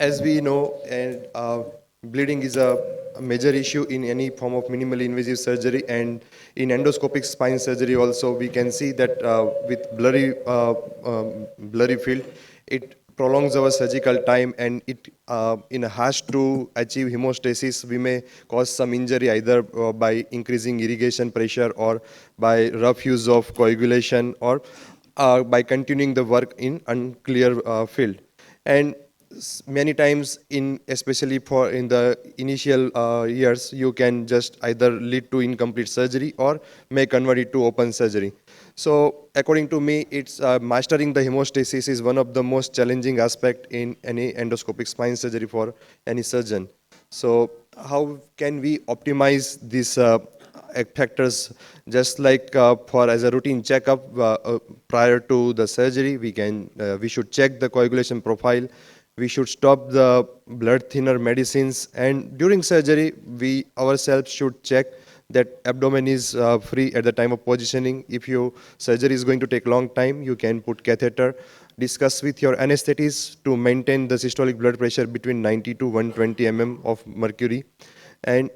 as we know, and bleeding is a major issue in any form of minimally invasive surgery, and in endoscopic spine surgery also we can see that with blurry field, it prolongs our surgical time, and it in a haste to achieve hemostasis, we may cause some injury either by increasing irrigation pressure or by rough use of coagulation or by continuing the work in unclear field. And many times in especially for in the initial years, you can just either lead to incomplete surgery or may convert it to open surgery. So according to me, it's mastering the hemostasis is one of the most challenging aspect in any endoscopic spine surgery for any surgeon. So how can we optimize these factors? Just like for as a routine checkup prior to the surgery, we should check the coagulation profile. We should stop the blood thinner medicines, and during surgery we ourselves should check that abdomen is free at the time of positioning. If your surgery is going to take long time, you can put catheter. Discuss with your anesthetist to maintain the systolic blood pressure between 90 to 120 mm of mercury. And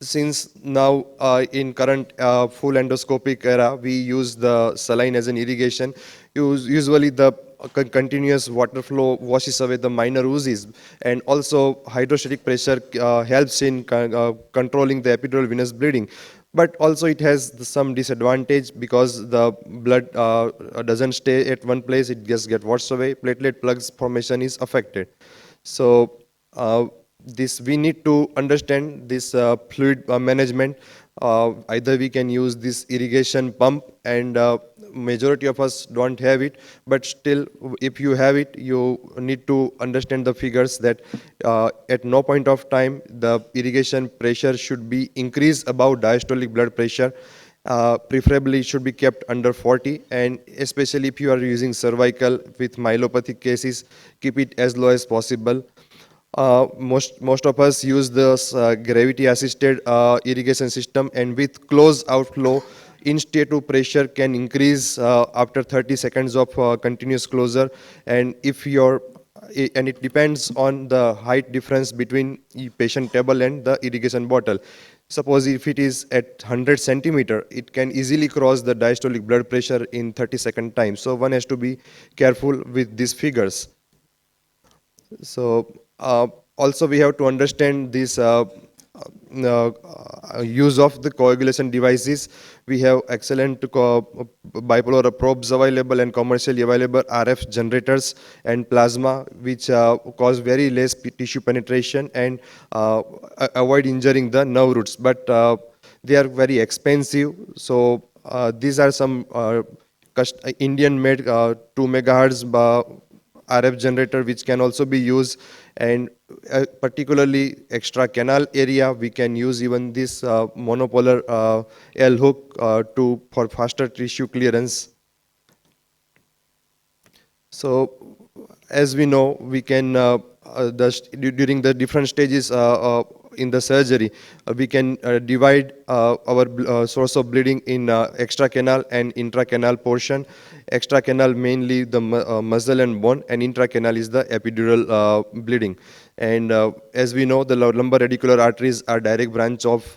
since now in current full endoscopic era, we use the saline as an irrigation. Usually the continuous water flow washes away the minor oozes, and also hydrostatic pressure helps in controlling the epidural venous bleeding. But also it has some disadvantage because the blood doesn't stay at one place, it just gets washed away. Platelet plugs formation is affected. So this we need to understand this fluid management. Either we can use this irrigation pump, and majority of us don't have it, but still if you have it, you need to understand the figures that at no point of time the irrigation pressure should be increased above diastolic blood pressure. Preferably it should be kept under 40, and especially if you are using cervical with myelopathic cases, keep it as low as possible. Most of us use this gravity assisted irrigation system, and with close outflow, in situ pressure can increase after 30 seconds of continuous closure. And if your and it depends on the height difference between the patient table and the irrigation bottle. Suppose if it is at 100 centimeter, it can easily cross the diastolic blood pressure in 30-second time. So one has to be careful with these figures. So also we have to understand this use of the coagulation devices. We have excellent bipolar probes available and commercially available RF generators and plasma, which cause very less tissue penetration and avoid injuring the nerve roots. But they are very expensive. So these are some Indian-made 2 megahertz RF generator which can also be used, and particularly extra canal area we can use even this monopolar L hook for faster tissue clearance. So as we know, we can during the different stages in the surgery, we can divide our source of bleeding in extra canal and intracanal portion. Extra canal mainly the muscle and bone, and intracanal is the epidural bleeding. And as we know, the lumbar radicular arteries are direct branch of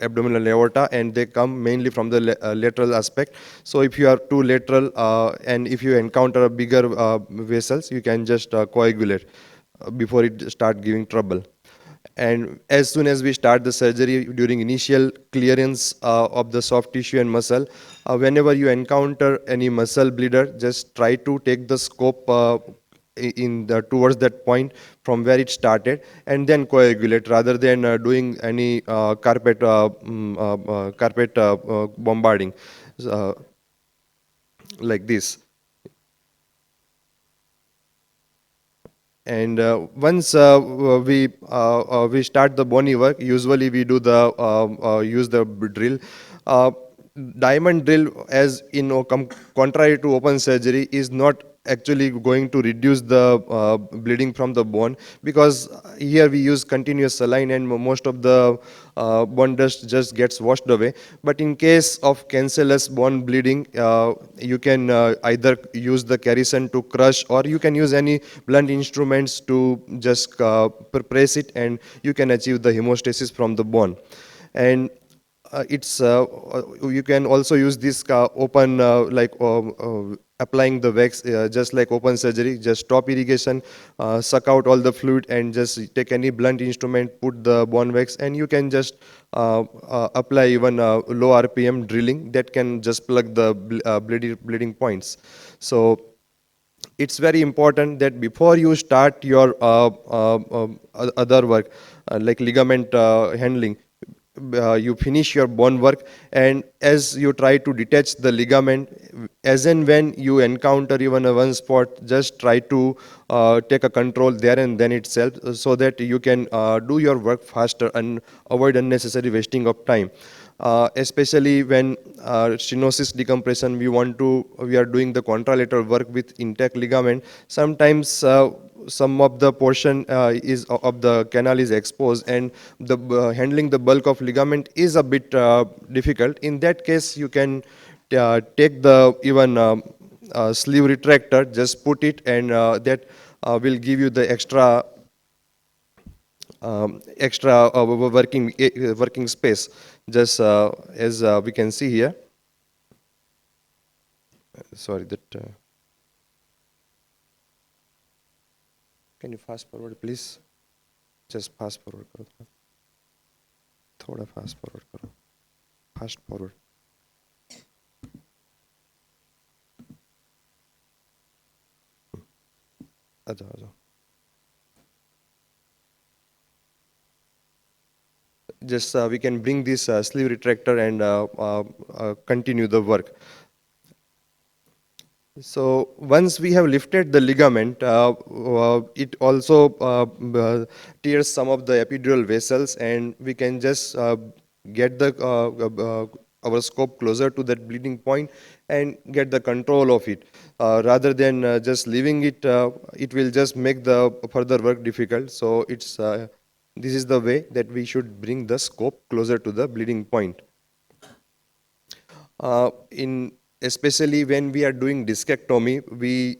abdominal aorta, and they come mainly from the lateral aspect. So if you are too lateral and if you encounter a bigger vessels, you can just coagulate before it start giving trouble. And as soon as we start the surgery, during initial clearance of the soft tissue and muscle, whenever you encounter any muscle bleeder, just try to take the scope towards that point from where it started, and then coagulate rather than doing any carpet bombarding like this. And once we start the bony work, usually we do the use the drill. Diamond drill, as contrary to open surgery, is not actually going to reduce the bleeding from the bone, because here we use continuous saline and most of the bone dust just gets washed away. But in case of cancellous bone bleeding, you can either use the Kerrison to crush, or you can use any blunt instruments to just press it, and you can achieve the hemostasis from the bone. And it's you can also use this open applying the wax, just like open surgery. Just stop irrigation, suck out all the fluid, and just take any blunt instrument, put the bone wax, and you can just apply even low RPM drilling that can just plug the bleeding points. So it's very important that before you start your other work, like ligament handling, you finish your bone work, and as you try to detach the ligament, as and when you encounter even a one spot, just try to take a control there and then itself, so that you can do your work faster and avoid unnecessary wasting of time. Especially when stenosis decompression, we are doing the contralateral work with intact ligament. Sometimes some of the portion is of the canal is exposed, and the handling the bulk of ligament is a bit difficult. In that case, you can take the even sleeve retractor, just put it, and that will give you the extra working space, just as we can see here. Sorry, that can you fast forward, please? Just fast forward करो, थोड़ा fast forward करो, fast forward. आ जाओ. Just we can bring this sleeve retractor and continue the work. So once we have lifted the ligament, it also tears some of the epidural vessels, and we can just get the our scope closer to that bleeding point and get the control of it. Rather than just leaving it, it will just make the further work difficult. So it's this is the way that we should bring the scope closer to the bleeding point. In especially when we are doing discectomy, we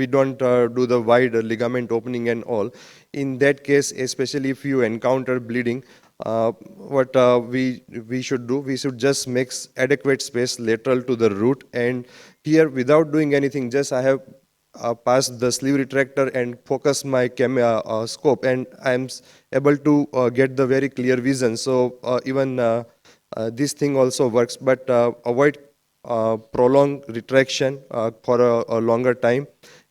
don't do the wide ligament opening and all. In that case, especially if you encounter bleeding, what we should do, we should just make adequate space lateral to the root. And here, without doing anything, just I have passed the sleeve retractor and focus my scope, and I am able to get the very clear vision. So even this thing also works, but avoid prolonged retraction for a longer time,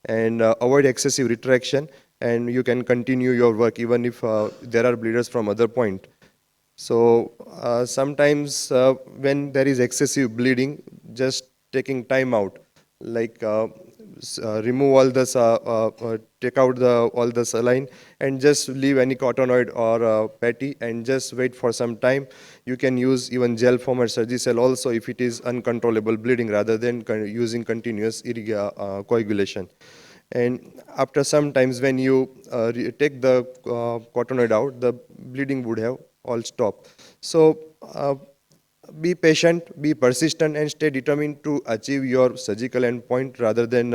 and avoid excessive retraction, and you can continue your work even if there are bleeders from other point. So sometimes when there is excessive bleeding, just taking time out, like remove all the take out all the saline, and just leave any cottonoid or patty, and just wait for some time. You can use even gel format Surgicel also if it is uncontrollable bleeding, rather than using continuous coagulation. And after some times, when you take the cottonoid out, the bleeding would have all stopped. So be patient, be persistent, and stay determined to achieve your surgical endpoint, rather than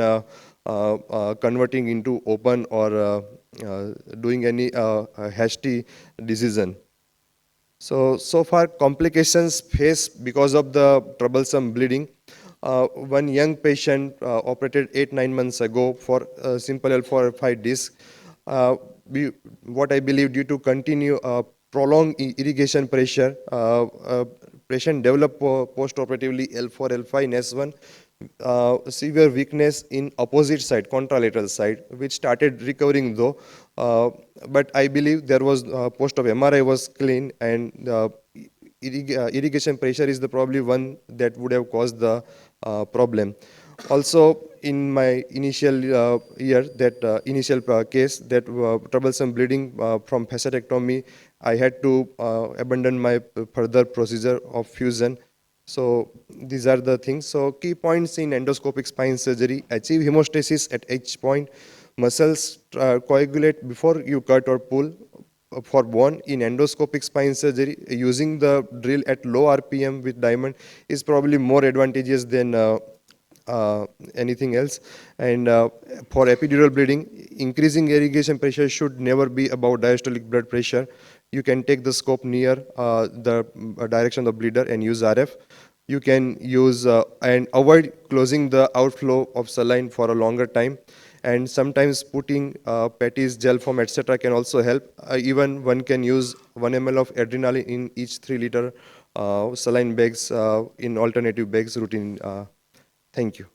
converting into open or doing any hasty decision. So far complications faced because of the troublesome bleeding. One young patient operated 8-9 months ago for simple L4-5 disc. What I believe, due to prolonged irrigation pressure, patient developed post-operatively L4, L5 in S1, severe weakness in opposite side, contralateral side, which started recovering though. But I believe there was post of MRI was clean, and irrigation pressure is the probably one that would have caused the problem. Also, in my initial initial case, that troublesome bleeding from facetectomy, I had to abandon my further procedure of fusion. So these are the things. So key points in endoscopic spine surgery: achieve hemostasis at each point. Muscles coagulate before you cut or pull. For one, in endoscopic spine surgery, using the drill at low RPM with diamond is probably more advantageous than anything else. And for epidural bleeding, increasing irrigation pressure should never be about diastolic blood pressure. You can take the scope near the direction of the bleeder and use RF. You can use and avoid closing the outflow of saline for a longer time. And sometimes putting patties, gel foam, etc. can also help. Even one can use 1 ml of adrenaline in each 3-liter saline bags in alternative bags routine. Thank you.